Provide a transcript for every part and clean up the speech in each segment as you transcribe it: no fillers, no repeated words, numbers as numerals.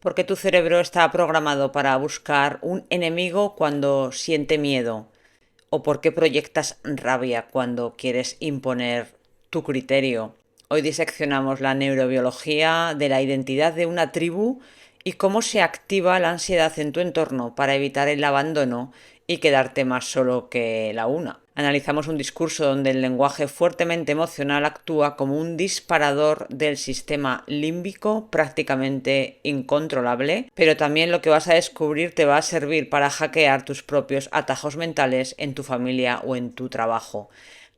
Porque tu cerebro está programado para buscar un enemigo cuando siente miedo. ¿O por qué proyectas rabia cuando quieres imponer tu criterio? Hoy diseccionamos la neurobiología de la identidad de una tribu y cómo se activa la ansiedad en tu entorno para evitar el abandono y quedarte más solo que la una. Analizamos un discurso donde el lenguaje fuertemente emocional actúa como un disparador del sistema límbico prácticamente incontrolable, pero también lo que vas a descubrir te va a servir para hackear tus propios atajos mentales en tu familia o en tu trabajo.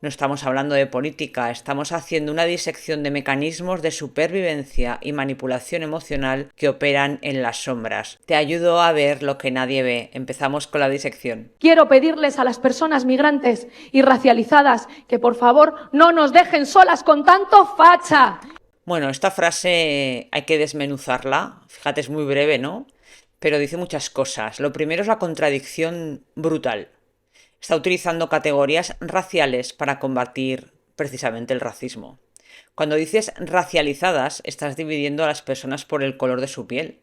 No estamos hablando de política, estamos haciendo una disección de mecanismos de supervivencia y manipulación emocional que operan en las sombras. Te ayudo a ver lo que nadie ve. Empezamos con la disección. Quiero pedirles a las personas migrantes y racializadas que por favor no nos dejen solas con tanto facha. Bueno, esta frase hay que desmenuzarla. Fíjate, es muy breve, ¿no? Pero dice muchas cosas. Lo primero es la contradicción brutal. Está utilizando categorías raciales para combatir precisamente el racismo. Cuando dices racializadas, estás dividiendo a las personas por el color de su piel.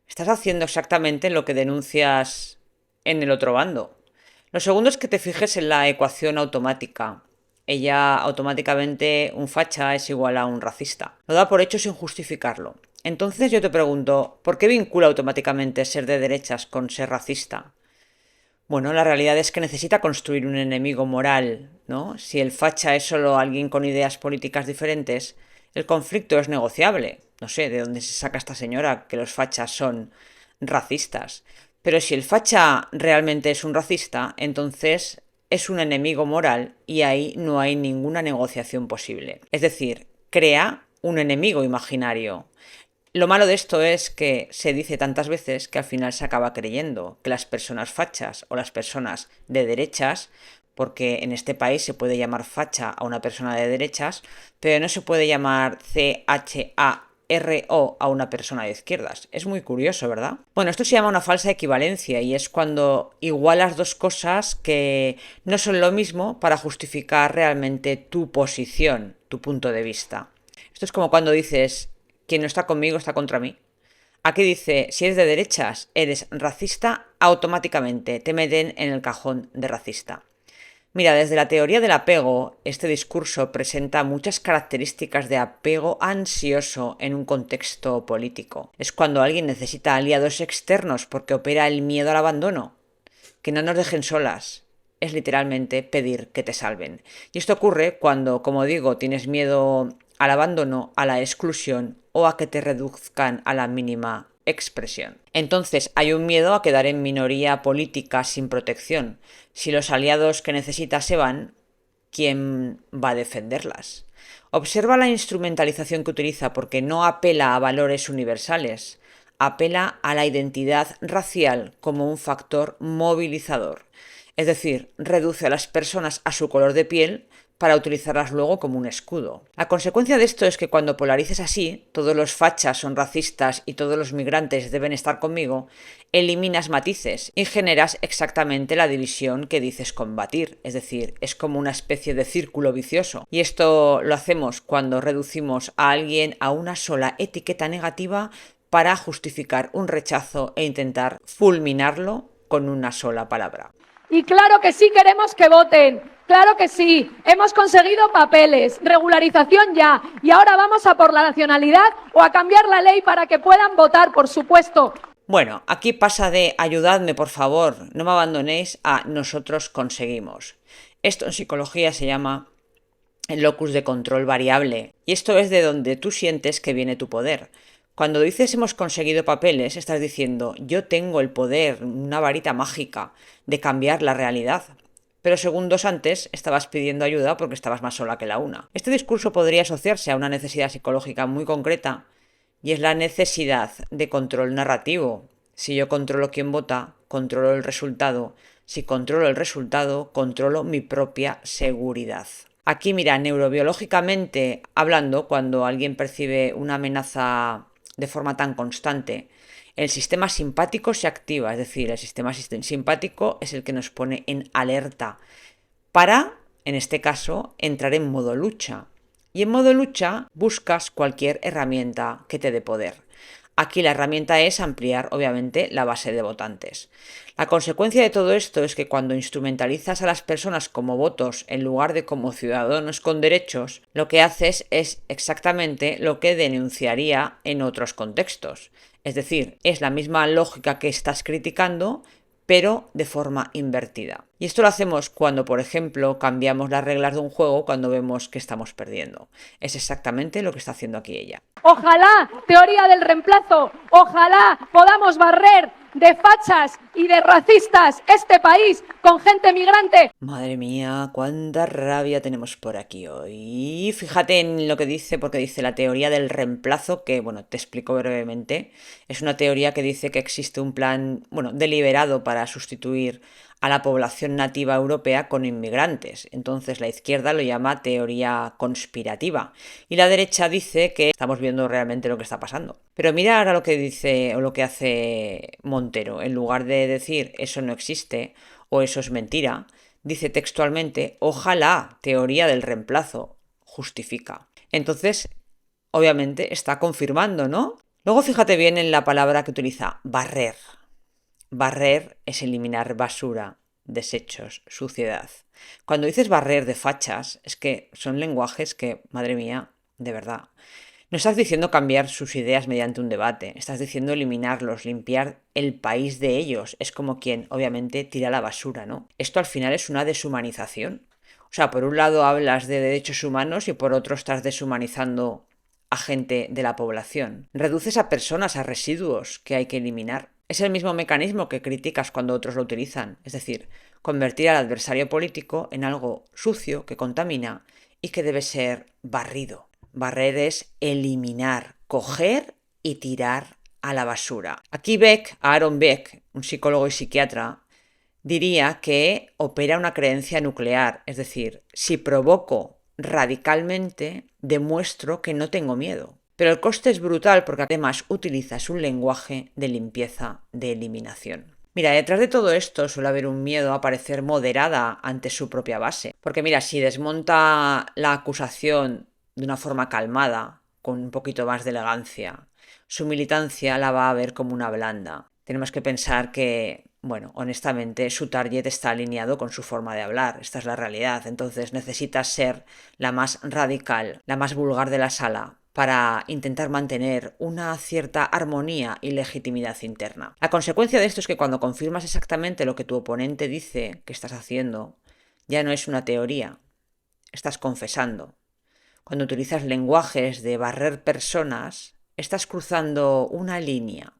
Estás haciendo exactamente lo que denuncias en el otro bando. Lo segundo es que te fijes en la ecuación automática. Ella automáticamente un facha es igual a un racista. Lo da por hecho sin justificarlo. Entonces yo te pregunto, ¿por qué vincula automáticamente ser de derechas con ser racista? Bueno, la realidad es que necesita construir un enemigo moral, ¿no? Si el facha es solo alguien con ideas políticas diferentes, el conflicto es negociable. No sé de dónde se saca esta señora que los fachas son racistas. Pero si el facha realmente es un racista, entonces es un enemigo moral y ahí no hay ninguna negociación posible. Es decir, crea un enemigo imaginario. Lo malo de esto es que se dice tantas veces que al final se acaba creyendo que las personas fachas o las personas de derechas, porque en este país se puede llamar facha a una persona de derechas, pero no se puede llamar CHARO a una persona de izquierdas. Es muy curioso, ¿verdad? Bueno, esto se llama una falsa equivalencia y es cuando igualas dos cosas que no son lo mismo para justificar realmente tu posición, tu punto de vista. Esto es como cuando dices: quien no está conmigo está contra mí. Aquí dice, si eres de derechas, eres racista, automáticamente te meten en el cajón de racista. Mira, desde la teoría del apego, este discurso presenta muchas características de apego ansioso en un contexto político. Es cuando alguien necesita aliados externos porque opera el miedo al abandono. Que no nos dejen solas. Es literalmente pedir que te salven. Y esto ocurre cuando, como digo, tienes miedo al abandono, a la exclusión o a que te reduzcan a la mínima expresión. Entonces hay un miedo a quedar en minoría política sin protección. Si los aliados que necesitas se van, ¿quién va a defenderlas? Observa la instrumentalización que utiliza porque no apela a valores universales, apela a la identidad racial como un factor movilizador. Es decir, reduce a las personas a su color de piel para utilizarlas luego como un escudo. La consecuencia de esto es que cuando polarices así, todos los fachas son racistas y todos los migrantes deben estar conmigo, eliminas matices y generas exactamente la división que dices combatir. Es decir, es como una especie de círculo vicioso. Y esto lo hacemos cuando reducimos a alguien a una sola etiqueta negativa para justificar un rechazo e intentar fulminarlo con una sola palabra. Y claro que sí queremos que voten, claro que sí, hemos conseguido papeles, regularización ya, y ahora vamos a por la nacionalidad o a cambiar la ley para que puedan votar, por supuesto. Bueno, aquí pasa de ayudadme por favor, no me abandonéis a nosotros conseguimos. Esto en psicología se llama el locus de control variable y esto es de donde tú sientes que viene tu poder. Cuando dices hemos conseguido papeles, estás diciendo yo tengo el poder, una varita mágica de cambiar la realidad. Pero segundos antes estabas pidiendo ayuda porque estabas más sola que la una. Este discurso podría asociarse a una necesidad psicológica muy concreta y es la necesidad de control narrativo. Si yo controlo quién vota, controlo el resultado. Si controlo el resultado, controlo mi propia seguridad. Aquí, mira, neurobiológicamente hablando, cuando alguien percibe una amenaza de forma tan constante, el sistema simpático se activa, es decir, el sistema simpático es el que nos pone en alerta para, en este caso, entrar en modo lucha. Y en modo lucha buscas cualquier herramienta que te dé poder. Aquí la herramienta es ampliar, obviamente, la base de votantes. La consecuencia de todo esto es que cuando instrumentalizas a las personas como votos en lugar de como ciudadanos con derechos, lo que haces es exactamente lo que denunciaría en otros contextos. Es decir, es la misma lógica que estás criticando, pero de forma invertida. Y esto lo hacemos cuando, por ejemplo, cambiamos las reglas de un juego cuando vemos que estamos perdiendo. Es exactamente lo que está haciendo aquí ella. Ojalá, teoría del reemplazo, ojalá podamos barrer de fachas y de racistas este país con gente migrante. Madre mía, cuánta rabia tenemos por aquí hoy. Fíjate en lo que dice, porque dice la teoría del reemplazo, que, bueno, te explico brevemente. Es una teoría que dice que existe un plan, bueno, deliberado para sustituir a la población nativa europea con inmigrantes. Entonces la izquierda lo llama teoría conspirativa y la derecha dice que estamos viendo realmente lo que está pasando. Pero mira ahora lo que dice o lo que hace Montero. En lugar de decir eso no existe o eso es mentira, dice textualmente ojalá teoría del reemplazo justifica. Entonces, obviamente está confirmando, ¿no? Luego fíjate bien en la palabra que utiliza, barrer. Barrer es eliminar basura, desechos, suciedad. Cuando dices barrer de fachas, es que son lenguajes que, madre mía, de verdad. No estás diciendo cambiar sus ideas mediante un debate, estás diciendo eliminarlos, limpiar el país de ellos. Es como quien, obviamente, tira la basura, ¿no? Esto al final es una deshumanización. O sea, por un lado hablas de derechos humanos y por otro estás deshumanizando a gente de la población. Reduces a personas, a residuos que hay que eliminar. Es el mismo mecanismo que criticas cuando otros lo utilizan, es decir, convertir al adversario político en algo sucio que contamina y que debe ser barrido. Barrer es eliminar, coger y tirar a la basura. Aquí Aaron Beck, un psicólogo y psiquiatra, diría que opera una creencia nuclear, es decir, si provoco radicalmente, demuestro que no tengo miedo. Pero el coste es brutal porque además utilizas un lenguaje de limpieza, de eliminación. Mira, detrás de todo esto suele haber un miedo a parecer moderada ante su propia base. Porque mira, si desmonta la acusación de una forma calmada, con un poquito más de elegancia, su militancia la va a ver como una blanda. Tenemos que pensar que, bueno, honestamente, su target está alineado con su forma de hablar. Esta es la realidad. Entonces necesitas ser la más radical, la más vulgar de la sala para intentar mantener una cierta armonía y legitimidad interna. La consecuencia de esto es que cuando confirmas exactamente lo que tu oponente dice que estás haciendo, ya no es una teoría, estás confesando. Cuando utilizas lenguajes de barrer personas, estás cruzando una línea,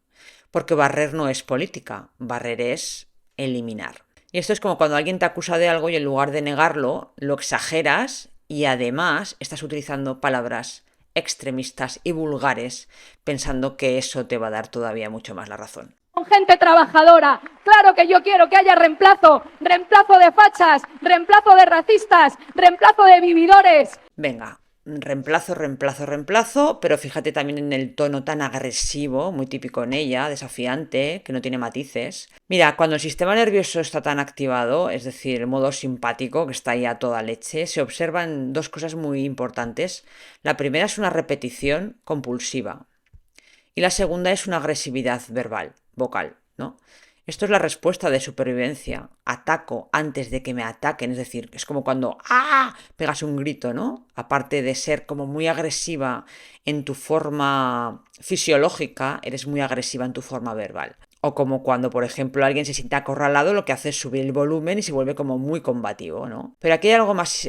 porque barrer no es política, barrer es eliminar. Y esto es como cuando alguien te acusa de algo y en lugar de negarlo, lo exageras y además estás utilizando palabras extremistas y vulgares pensando que eso te va a dar todavía mucho más la razón. Con gente trabajadora, claro que yo quiero que haya reemplazo, reemplazo de fachas, reemplazo de racistas, reemplazo de vividores. Venga, reemplazo, pero fíjate también en el tono tan agresivo, muy típico en ella, desafiante, que no tiene matices. Mira, cuando el sistema nervioso está tan activado, es decir, el modo simpático, que está ahí a toda leche, se observan dos cosas muy importantes. La primera es una repetición compulsiva y la segunda es una agresividad verbal, vocal, ¿no? Esto es la respuesta de supervivencia. Ataco antes de que me ataquen. Es decir, es como cuando ¡ah! Pegas un grito, ¿no? Aparte de ser como muy agresiva en tu forma fisiológica, eres muy agresiva en tu forma verbal. O como cuando, por ejemplo, alguien se siente acorralado, lo que hace es subir el volumen y se vuelve como muy combativo, ¿no? Pero aquí hay algo más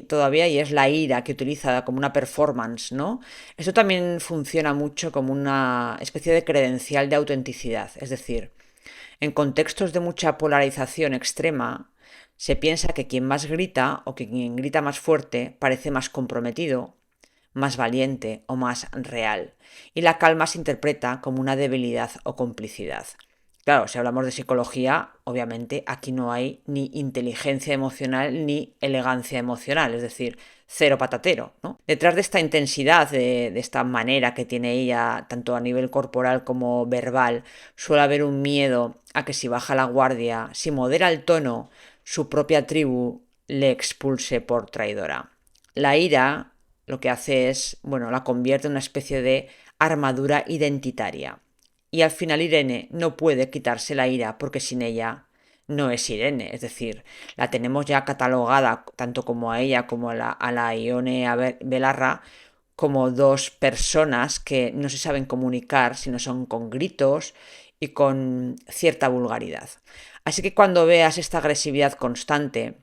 todavía y es la ira que utiliza como una performance, ¿no? Esto también funciona mucho como una especie de credencial de autenticidad. Es decir, en contextos de mucha polarización extrema, se piensa que quien más grita o que quien grita más fuerte parece más comprometido, más valiente o más real, y la calma se interpreta como una debilidad o complicidad. Claro, si hablamos de psicología, obviamente aquí no hay ni inteligencia emocional ni elegancia emocional, es decir, cero patatero, ¿no? Detrás de esta intensidad, de esta manera que tiene ella, tanto a nivel corporal como verbal, suele haber un miedo a que si baja la guardia, si modera el tono, su propia tribu le expulse por traidora. La ira lo que hace es, bueno, la convierte en una especie de armadura identitaria. Y al final Irene no puede quitarse la ira porque sin ella no es Irene, es decir, la tenemos ya catalogada tanto como a ella como a la Ione Belarra como dos personas que no se saben comunicar, sino son con gritos y con cierta vulgaridad. Así que cuando veas esta agresividad constante,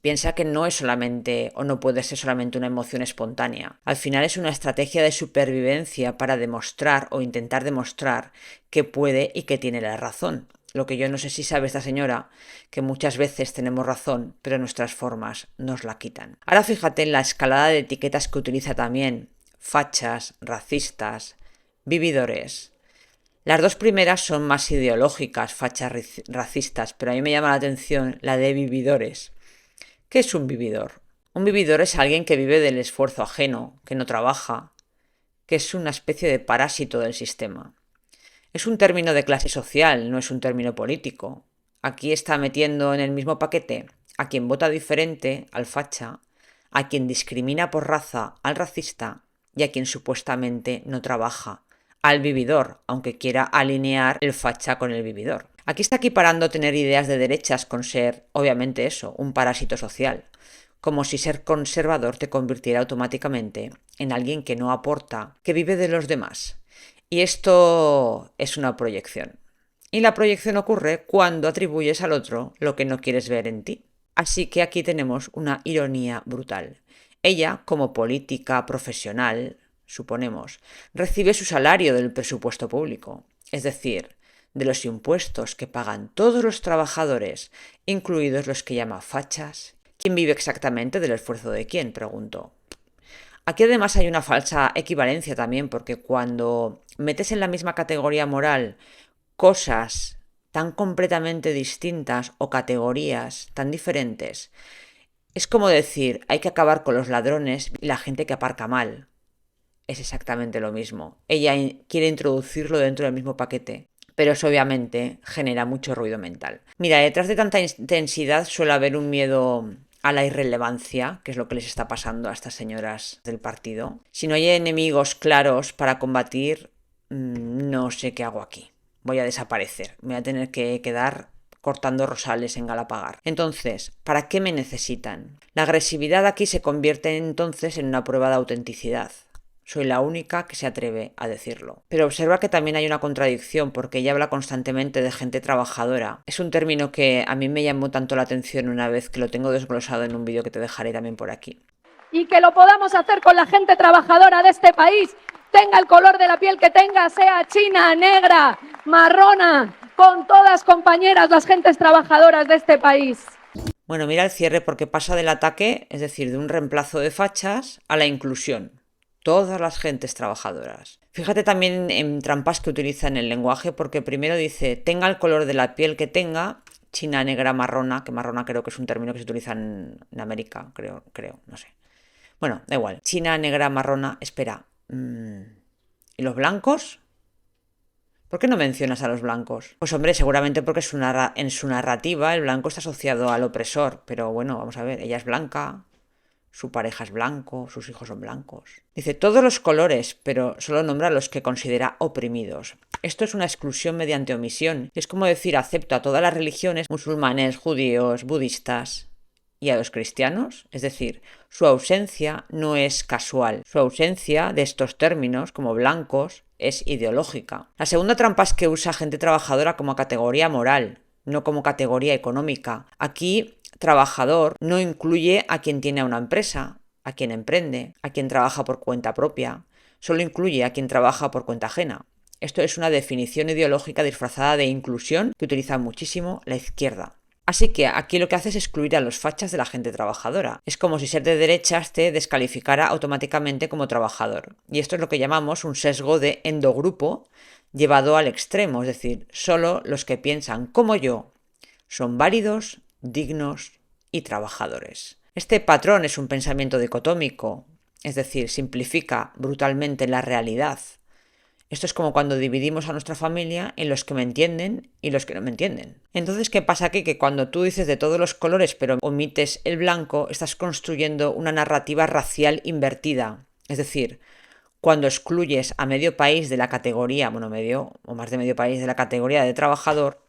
piensa que no es solamente o no puede ser solamente una emoción espontánea. Al final es una estrategia de supervivencia para demostrar o intentar demostrar que puede y que tiene la razón. Lo que yo no sé si sabe esta señora, que muchas veces tenemos razón, pero nuestras formas nos la quitan. Ahora fíjate en la escalada de etiquetas que utiliza también: fachas, racistas, vividores. Las dos primeras son más ideológicas, fachas racistas, pero a mí me llama la atención la de vividores. ¿Qué es un vividor? Un vividor es alguien que vive del esfuerzo ajeno, que no trabaja, que es una especie de parásito del sistema. Es un término de clase social, no es un término político. Aquí está metiendo en el mismo paquete a quien vota diferente, al facha, a quien discrimina por raza, al racista, y a quien supuestamente no trabaja, al vividor, aunque quiera alinear el facha con el vividor. Aquí está equiparando tener ideas de derechas con ser, obviamente eso, un parásito social, como si ser conservador te convirtiera automáticamente en alguien que no aporta, que vive de los demás. Y esto es una proyección. Y la proyección ocurre cuando atribuyes al otro lo que no quieres ver en ti. Así que aquí tenemos una ironía brutal. Ella, como política profesional, suponemos, recibe su salario del presupuesto público, es decir, de los impuestos que pagan todos los trabajadores, incluidos los que llama fachas. ¿Quién vive exactamente del esfuerzo de quién?, pregunto. Aquí además hay una falsa equivalencia también, porque cuando metes en la misma categoría moral cosas tan completamente distintas o categorías tan diferentes, es como decir, hay que acabar con los ladrones y la gente que aparca mal. Es exactamente lo mismo. Ella quiere introducirlo dentro del mismo paquete, pero eso obviamente genera mucho ruido mental. Mira, detrás de tanta intensidad suele haber un miedo a la irrelevancia, que es lo que les está pasando a estas señoras del partido. Si no hay enemigos claros para combatir, no sé qué hago aquí. Voy a desaparecer. Me voy a tener que quedar cortando rosales en Galapagar. Entonces, ¿para qué me necesitan? La agresividad aquí se convierte entonces en una prueba de autenticidad. Soy la única que se atreve a decirlo. Pero observa que también hay una contradicción, porque ella habla constantemente de gente trabajadora. Es un término que a mí me llamó tanto la atención una vez, que lo tengo desglosado en un vídeo que te dejaré también por aquí. Y que lo podamos hacer con la gente trabajadora de este país, tenga el color de la piel que tenga, sea china, negra, marrona, con todas compañeras las gentes trabajadoras de este país. Bueno, mira el cierre, porque pasa del ataque, es decir, de un reemplazo de fachas, a la inclusión. Todas las gentes trabajadoras. Fíjate también en trampas que utiliza en el lenguaje, porque primero dice, tenga el color de la piel que tenga, china, negra, marrona, que marrona creo que es un término que se utiliza en América, creo, no sé. Bueno, da igual. China, negra, marrona, espera. ¿Y los blancos? ¿Por qué no mencionas a los blancos? Pues hombre, seguramente porque en su narrativa el blanco está asociado al opresor, pero bueno, vamos a ver, ella es blanca, su pareja es blanco, sus hijos son blancos. Dice todos los colores, pero solo nombra a los que considera oprimidos. Esto es una exclusión mediante omisión. Es como decir acepto a todas las religiones, musulmanes, judíos, budistas y a los cristianos. Es decir, su ausencia no es casual. Su ausencia de estos términos como blancos es ideológica. La segunda trampa es que usa gente trabajadora como categoría moral, no como categoría económica. Aquí trabajador no incluye a quien tiene una empresa, a quien emprende, a quien trabaja por cuenta propia. Solo incluye a quien trabaja por cuenta ajena. Esto es una definición ideológica disfrazada de inclusión que utiliza muchísimo la izquierda. Así que aquí lo que hace es excluir a los fachas de la gente trabajadora. Es como si ser de derechas te descalificara automáticamente como trabajador. Y esto es lo que llamamos un sesgo de endogrupo llevado al extremo. Es decir, solo los que piensan como yo son válidos, dignos y trabajadores. Este patrón es un pensamiento dicotómico, es decir, simplifica brutalmente la realidad. Esto es como cuando dividimos a nuestra familia en los que me entienden y los que no me entienden. Entonces, ¿qué pasa aquí? Que cuando tú dices de todos los colores pero omites el blanco, estás construyendo una narrativa racial invertida. Es decir, cuando excluyes a medio país de la categoría, bueno, medio o más de medio país de la categoría de trabajador,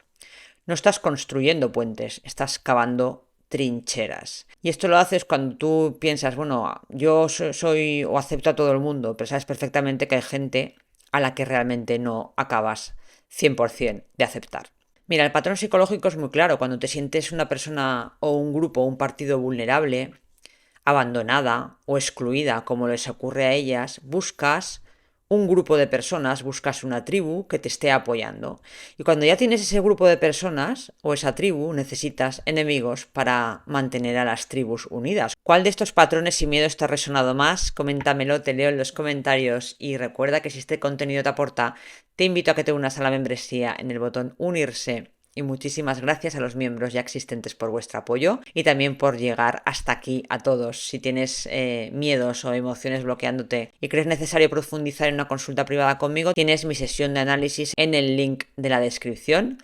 no estás construyendo puentes, estás cavando trincheras. Y esto lo haces cuando tú piensas, bueno, yo soy o acepto a todo el mundo, pero sabes perfectamente que hay gente a la que realmente no acabas 100% de aceptar. Mira, el patrón psicológico es muy claro. Cuando te sientes una persona o un grupo o un partido vulnerable, abandonada o excluida, como les ocurre a ellas, buscas un grupo de personas, buscas una tribu que te esté apoyando. Y cuando ya tienes ese grupo de personas o esa tribu, necesitas enemigos para mantener a las tribus unidas. ¿Cuál de estos patrones y miedos te ha resonado más? Coméntamelo, te leo en los comentarios y recuerda que si este contenido te aporta, te invito a que te unas a la membresía en el botón unirse. Y muchísimas gracias a los miembros ya existentes por vuestro apoyo y también por llegar hasta aquí a todos. Si tienes miedos o emociones bloqueándote y crees necesario profundizar en una consulta privada conmigo, tienes mi sesión de análisis en el link de la descripción.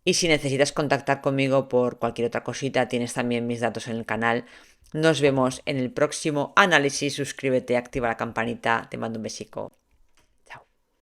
Y si necesitas contactar conmigo por cualquier otra cosita, tienes también mis datos en el canal. Nos vemos en el próximo análisis. Suscríbete, activa la campanita. Te mando un besico.